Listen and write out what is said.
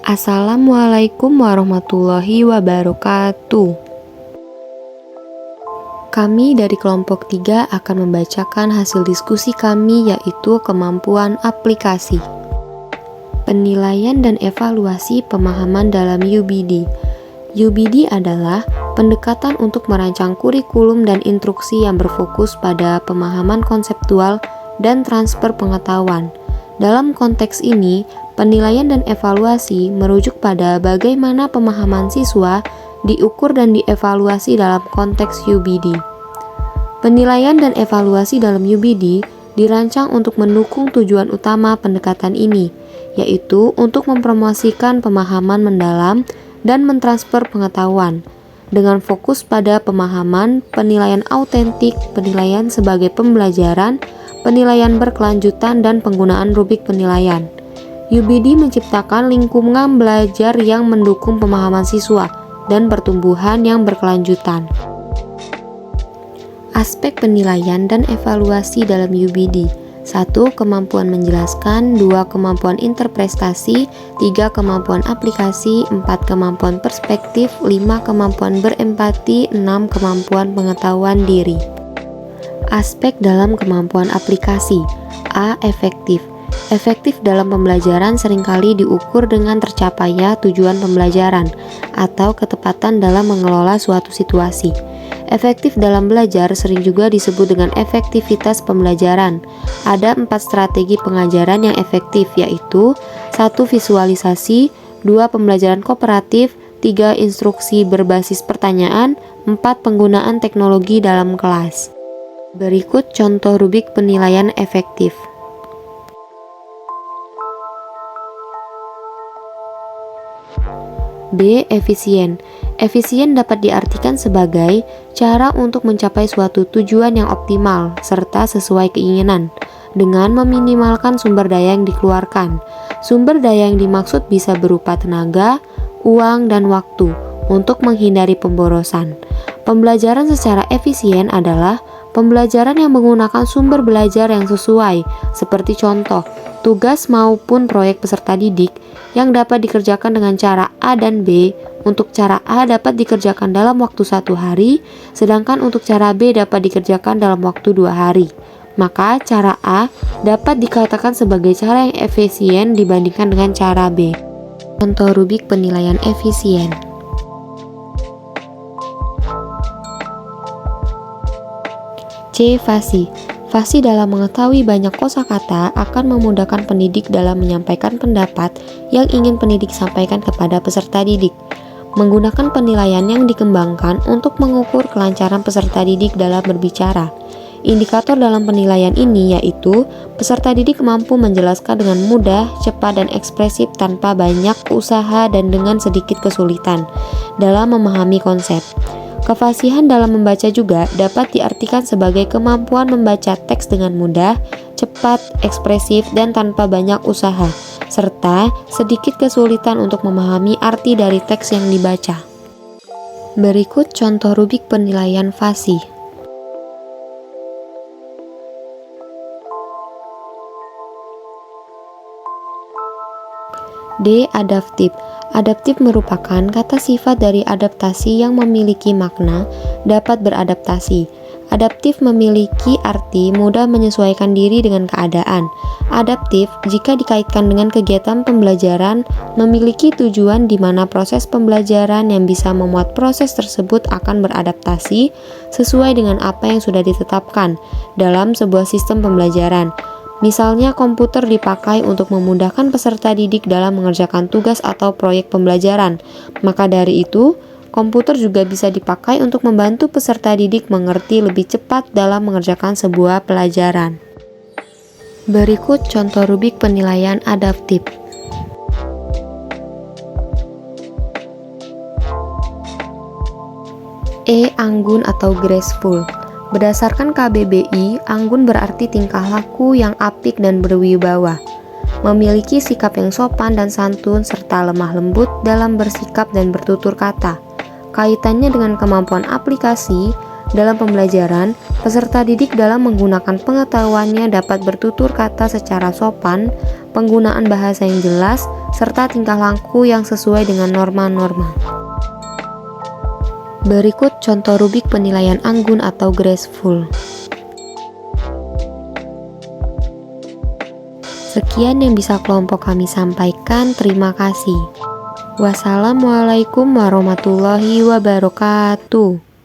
Assalamualaikum warahmatullahi wabarakatuh. Kami dari kelompok 3 akan membacakan hasil diskusi kami, yaitu kemampuan aplikasi, penilaian dan evaluasi pemahaman dalam UBD. UBD adalah pendekatan untuk merancang kurikulum dan instruksi yang berfokus pada pemahaman konseptual dan transfer pengetahuan. Dalam konteks ini, penilaian dan evaluasi merujuk pada bagaimana pemahaman siswa diukur dan dievaluasi dalam konteks UBD. Penilaian dan evaluasi dalam UBD dirancang untuk mendukung tujuan utama pendekatan ini, yaitu untuk mempromosikan pemahaman mendalam dan mentransfer pengetahuan, dengan fokus pada pemahaman, penilaian autentik, penilaian sebagai pembelajaran, penilaian berkelanjutan, dan penggunaan rubrik penilaian. UBD menciptakan lingkungan belajar yang mendukung pemahaman siswa dan pertumbuhan yang berkelanjutan. Aspek penilaian dan evaluasi dalam UBD: 1. Kemampuan menjelaskan, 2. Kemampuan interpretasi, 3. Kemampuan aplikasi, 4. Kemampuan perspektif, 5. Kemampuan berempati, 6. Kemampuan pengetahuan diri. Aspek dalam kemampuan aplikasi. A. Efektif. Efektif dalam pembelajaran seringkali diukur dengan tercapainya tujuan pembelajaran atau ketepatan dalam mengelola suatu situasi. Efektif dalam belajar sering juga disebut dengan efektivitas pembelajaran. Ada 4 strategi pengajaran yang efektif, yaitu 1. Visualisasi, 2. Pembelajaran kooperatif, 3. Instruksi berbasis pertanyaan, 4. Penggunaan teknologi dalam kelas. Berikut contoh rubrik penilaian efektif. B. Efisien. Efisien dapat diartikan sebagai cara untuk mencapai suatu tujuan yang optimal serta sesuai keinginan dengan meminimalkan sumber daya yang dikeluarkan. Sumber daya yang dimaksud bisa berupa tenaga, uang, dan waktu untuk menghindari pemborosan. Pembelajaran secara efisien adalah pembelajaran yang menggunakan sumber belajar yang sesuai, seperti contoh, tugas maupun proyek peserta didik yang dapat dikerjakan dengan cara A dan B. Untuk cara A dapat dikerjakan dalam waktu 1 hari, sedangkan untuk cara B dapat dikerjakan dalam waktu 2 hari. Maka cara A dapat dikatakan sebagai cara yang efisien dibandingkan dengan cara B. Contoh rubrik penilaian efisien. C. Fasih. Fasih dalam mengetahui banyak kosakata akan memudahkan pendidik dalam menyampaikan pendapat yang ingin pendidik sampaikan kepada peserta didik. Menggunakan penilaian yang dikembangkan untuk mengukur kelancaran peserta didik dalam berbicara. Indikator dalam penilaian ini yaitu peserta didik mampu menjelaskan dengan mudah, cepat, dan ekspresif tanpa banyak usaha dan dengan sedikit kesulitan dalam memahami konsep. Kefasihan dalam membaca juga dapat diartikan sebagai kemampuan membaca teks dengan mudah, cepat, ekspresif, dan tanpa banyak usaha, serta sedikit kesulitan untuk memahami arti dari teks yang dibaca. Berikut contoh rubrik penilaian fasih. D. Adaptif. Adaptif merupakan kata sifat dari adaptasi yang memiliki makna dapat beradaptasi. Adaptif memiliki arti mudah menyesuaikan diri dengan keadaan. Adaptif jika dikaitkan dengan kegiatan pembelajaran memiliki tujuan di mana proses pembelajaran yang bisa memuat proses tersebut akan beradaptasi sesuai dengan apa yang sudah ditetapkan dalam sebuah sistem pembelajaran. Misalnya komputer dipakai untuk memudahkan peserta didik dalam mengerjakan tugas atau proyek pembelajaran. Maka dari itu, komputer juga bisa dipakai untuk membantu peserta didik mengerti lebih cepat dalam mengerjakan sebuah pelajaran. Berikut contoh rubrik penilaian adaptif. E. Anggun atau graceful. Berdasarkan KBBI, anggun berarti tingkah laku yang apik dan berwibawa, memiliki sikap yang sopan dan santun, serta lemah lembut dalam bersikap dan bertutur kata. Kaitannya dengan kemampuan aplikasi, Dalam pembelajaran, peserta didik dalam menggunakan pengetahuannya dapat bertutur kata secara sopan, penggunaan bahasa yang jelas, serta tingkah laku yang sesuai dengan norma-norma. Berikut contoh rubrik penilaian anggun atau graceful. Sekian yang bisa kelompok kami sampaikan. Terima kasih. Wassalamualaikum warahmatullahi wabarakatuh.